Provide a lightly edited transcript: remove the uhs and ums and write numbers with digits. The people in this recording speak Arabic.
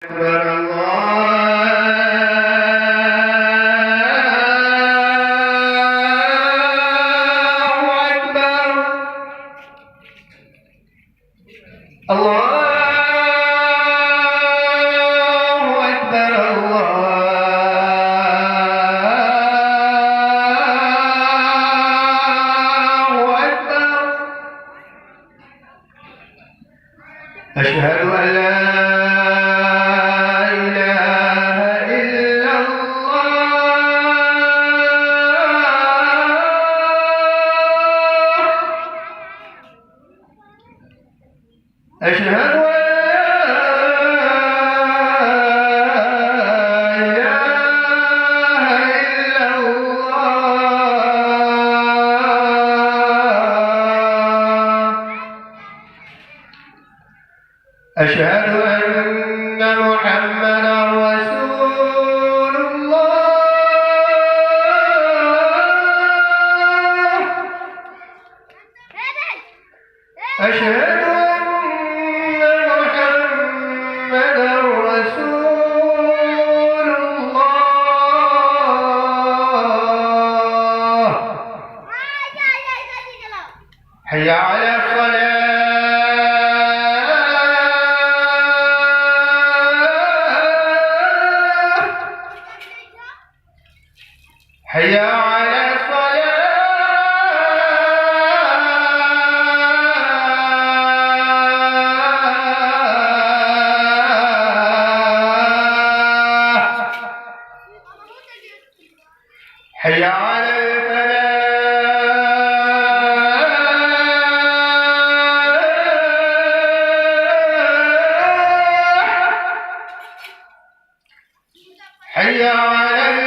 أكبر الله أكبر. الله أكبر. الله أكبر. أشهد أن لا أشهد أن لا إله إلا الله. أشهد أن محمدا رسول الله. أشهد رسول الله. حي على الصلاة. حي على الصلاة. حي على الفلاح. حي على